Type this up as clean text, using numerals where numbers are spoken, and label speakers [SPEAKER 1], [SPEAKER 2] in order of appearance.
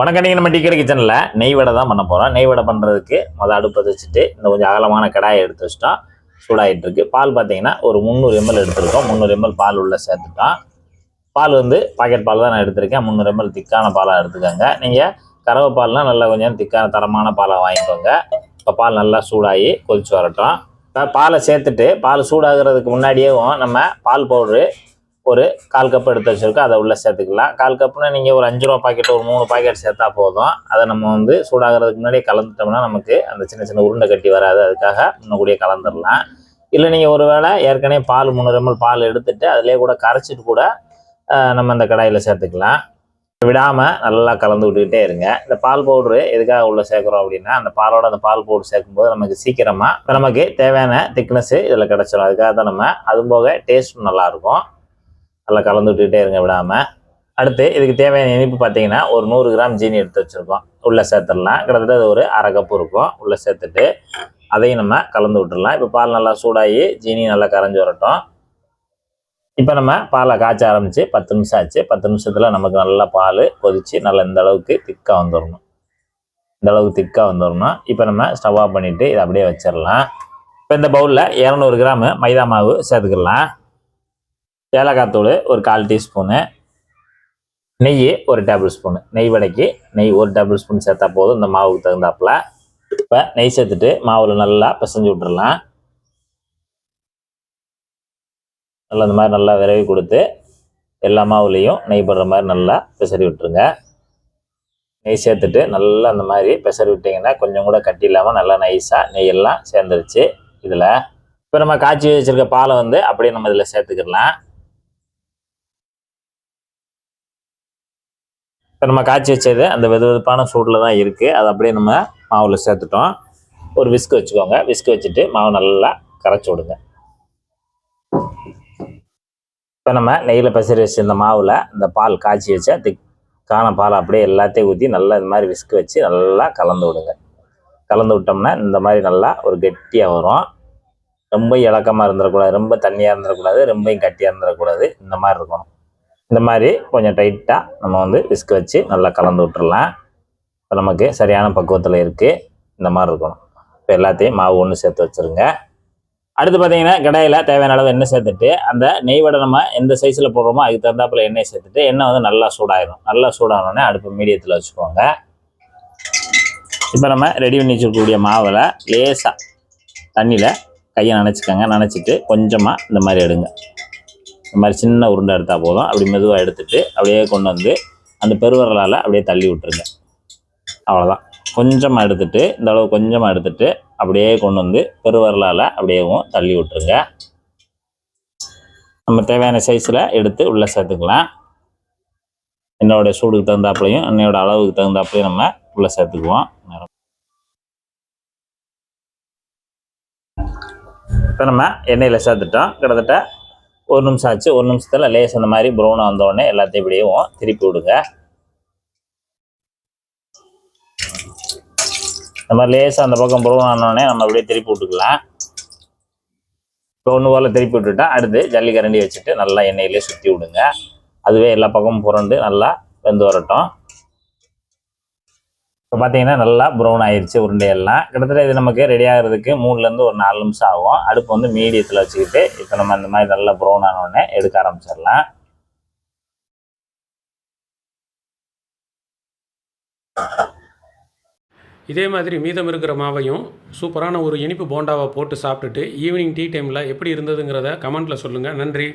[SPEAKER 1] வணக்கம். நீங்கள் நம்ம டிக்கெட் கிச்சனில் நெய் வடை தான் பண்ண போகிறோம். நெய் வடை பண்ணுறதுக்கு அடுப்பை வச்சுட்டு இந்த கொஞ்சம் அகலமான கடாயை எடுத்து வச்சுட்டோம். சூடாகிட்டு இருக்கு. பால் பார்த்தீங்கன்னா ஒரு 300 ml எடுத்துருக்கோம். 300 ml பால் உள்ளே சேர்த்துட்டோம். பால் பாக்கெட் பால் தான் நான் எடுத்திருக்கேன். 300 ml திக்கான பாலாக எடுத்துக்கோங்க. நீங்கள் கறவை பால்னால் நல்லா கொஞ்சம் திக்கான தரமான பாலாக வாங்கிக்கோங்க. இப்போ பால் நல்லா சூடாகி கொதிச்சு வரட்டும். பாலை சேர்த்துட்டு பால் சூடாகிறதுக்கு முன்னாடியேவும் நம்ம பால் பவுட்ரு ஒரு 1/4 கப் எடுத்து வச்சுருக்கோம். அதை உள்ளே சேர்த்துக்கலாம். 1/4 கப்புனா நீங்கள் ஒரு 5 ரூபா பாக்கெட் ஒரு 3 பாக்கெட் சேர்த்தா போதும். அதை நம்ம சூடாகிறதுக்கு முன்னாடியே கலந்துட்டோம்னா நமக்கு அந்த சின்ன சின்ன உருண்டை கட்டி வராது. அதுக்காக முன்னக்கூடியே கலந்துடலாம். இல்லை நீங்கள் ஒரு வேளை ஏற்கனவே பால் 300 ml பால் எடுத்துட்டு அதிலே கூட கரைச்சிட்டு கூட நம்ம அந்த கடாயில் சேர்த்துக்கலாம். விடாமல் நல்லா கலந்து விட்டுக்கிட்டே இருங்க. இந்த பால் பவுட்ரு எதுக்காக உள்ளே சேர்க்குறோம் அப்படின்னா, அந்த பாலோட அந்த பால் பவுட்ரு சேர்க்கும்போது நமக்கு சீக்கிரமாக நமக்கு தேவையான திக்னஸ்ஸு இதில் கிடச்சிடும். அதுக்காக தான் நம்ம அதுவும் போக டேஸ்ட்டும் நல்லாயிருக்கும். நல்லா கலந்து விட்டுக்கிட்டே இருங்க விடாமல். அடுத்து இதுக்கு தேவையான இனிப்பு பார்த்தீங்கன்னா ஒரு 100 கிராம் ஜீனி எடுத்து வச்சுருக்கோம். உள்ளே சேர்த்துடலாம். கிட்டத்தட்ட அது ஒரு 1/2 கப் இருக்கும். உள்ளே சேர்த்துட்டு அதையும் நம்ம கலந்து விட்டுடலாம். இப்போ பால் நல்லா சூடாகி ஜீனி நல்லா கரைஞ்சி வரட்டும். இப்போ நம்ம பாலை காய்ச்ச ஆரம்பித்து 10 நிமிஷம் ஆச்சு. 10 நிமிஷத்தில் நமக்கு நல்லா பால் கொதித்து நல்லா இந்த அளவுக்கு திக்காக வந்துடணும். இந்த அளவுக்கு திக்காக வந்துடணும். இப்போ நம்ம ஸ்டவ் ஆஃப் பண்ணிவிட்டு இதை அப்படியே வச்சிடலாம். இப்போ இந்த பவுலில் 200 கிராம் மைதா மாவு சேர்த்துக்கலாம். ஏலக்காய் தூள் ஒரு 1/4 டீஸ்பூனு, நெய் ஒரு டேபிள் ஸ்பூனு. நெய் வடைக்கு நெய் ஒரு டேபிள் ஸ்பூன் சேர்த்தா போதும் இந்த மாவுக்கு தகுந்தாப்புல. இப்போ நெய் சேர்த்துட்டு மாவில் நல்லா பிசைஞ்சு விட்டுறலாம். நல்லா இந்த மாதிரி நல்லா விரவி கொடுத்து எல்லா மாவுலேயும் நெய் படுற மாதிரி நல்லா பிசறி விட்டுருங்க. நெய் சேர்த்துட்டு நல்லா அந்த மாதிரி பிசறி விட்டிங்கன்னா கொஞ்சம் கூட கட்டி இல்லாமல் நல்லா நைஸாக நெய்யெல்லாம் சேர்ந்துருச்சு. இதில் இப்போ நம்ம காய்ச்சி வச்சுருக்க பாலை அப்படியே நம்ம இதில் சேர்த்துக்கிடலாம். இப்போ நம்ம காய்ச்சி வச்சது அந்த வெதுவெதுப்பான சூடில் தான் இருக்குது. அதை அப்படியே நம்ம மாவில் சேர்த்துட்டோம். ஒரு விஸ்க் வச்சுக்கோங்க. விஸ்க் வச்சுட்டு மாவு நல்லா கரைச்சி விடுங்க. இப்போ நம்ம நெய்யில் பசரி வச்சு இந்த மாவில் இந்த பால் காய்ச்சி வச்சா திக்கான பால் அப்படியே எல்லாத்தையும் ஊற்றி நல்லா இந்த மாதிரி விஸ்க் வச்சு நல்லா கலந்து விடுங்க. கலந்து விட்டோம்னா இந்த மாதிரி நல்லா ஒரு கெட்டியாக வரும். ரொம்ப இலக்கமாக இருந்துடக்கூடாது, ரொம்ப தண்ணியாக இருந்துடக்கூடாது, ரொம்பவும் கட்டியாக இருந்துடக்கூடாது. இந்த மாதிரி இருக்கணும். இந்த மாதிரி கொஞ்சம் டைட்டாக நம்ம விஸ்க் வச்சு நல்லா கலந்து விட்டுறலாம். இப்போ நமக்கு சரியான பக்குவத்தில் இருக்குது. இந்த மாதிரி இருக்கணும். இப்போ எல்லாத்தையும் மாவு ஒன்று சேர்த்து வச்சுருங்க. அடுத்து பார்த்தீங்கன்னா கடாயில் தேவையான அளவு எண்ணெய் சேர்த்துட்டு அந்த நெய் வடை நம்ம எந்த சைஸில் போடுறோமோ அதுக்கு தகுந்தாப்பில் எண்ணெய் சேர்த்துட்டு எண்ணெய் நல்லா சூடாயிடும். நல்லா சூடானோடனே அடுப்பு மீடியத்தில் வச்சுக்கோங்க. இப்போ நம்ம ரெடி பண்ணி வச்சுருக்கக்கூடிய மாவில் லேசாக தண்ணியில் கையை நனைச்சிக்கோங்க. நனைச்சிட்டு கொஞ்சமாக இந்த மாதிரி எடுங்க. இந்த மாதிரி சின்ன உருண்டை எடுத்தால் போதும். அப்படி மெதுவாக எடுத்துகிட்டு அப்படியே கொண்டு அந்த பெருவிரலால் அப்படியே தள்ளி விட்டுருங்க. அவ்வளோதான். கொஞ்சமாக எடுத்துகிட்டு இந்த அளவு கொஞ்சமாக எடுத்துகிட்டு அப்படியே கொண்டு பெருவிரலால் அப்படியேவும் தள்ளி விட்டுருங்க. நம்ம தேவையான சைஸில் எடுத்து உள்ளே சேர்த்துக்கலாம். எண்ணெயோட சூடுக்கு தகுந்தாப்புலையும் எண்ணெயோட அளவுக்கு தகுந்தாப்புலையும் நம்ம உள்ளே சேர்த்துக்குவோம். இப்போ நம்ம எண்ணெயில் சேர்த்துட்டோம். கிட்டத்தட்ட 1 நிமிஷம் ஆச்சு. 1 நிமிஷத்தில் லேஸ் அந்த மாதிரி ப்ரௌனாக வந்தோடனே எல்லாத்தையும் இப்படியும் திருப்பி விடுங்க. இந்த மாதிரி லேசாக அந்த பக்கம் ப்ரௌன் ஆனோடனே நம்ம அப்படியே திருப்பி விட்டுக்கலாம். இப்போ ஒன்று போல் திருப்பி விட்டுட்டா அடுத்து ஜல்லிக்கரண்டி வச்சுட்டு நல்லா எண்ணெயிலே சுற்றி விடுங்க. அதுவே எல்லா பக்கமும் புரண்டு நல்லா வெந்து வரட்டும். இப்போ பார்த்தீங்கன்னா நல்லா ப்ரௌன் ஆயிடுச்சு உருண்டையெல்லாம். கிட்டத்தட்ட இது நமக்கு ரெடி ஆகிறதுக்கு 3லேருந்து ஒரு 4 நிமிஷம் ஆகும். அடுப்பு மீடியத்தில் வச்சுக்கிட்டு இப்போ நம்ம இந்த மாதிரி நல்லா ப்ரௌன் ஆனோடனே எடுக்க ஆரம்பிச்சிடலாம்.
[SPEAKER 2] இதே மாதிரி மீதம் இருக்கிற மாவையும் சூப்பரான ஒரு இனிப்பு போண்டாவை போட்டு சாப்பிட்டுட்டு ஈவினிங் டீ டைமில் எப்படி இருந்ததுங்கிறத கமெண்ட்டில் சொல்லுங்கள். நன்றி.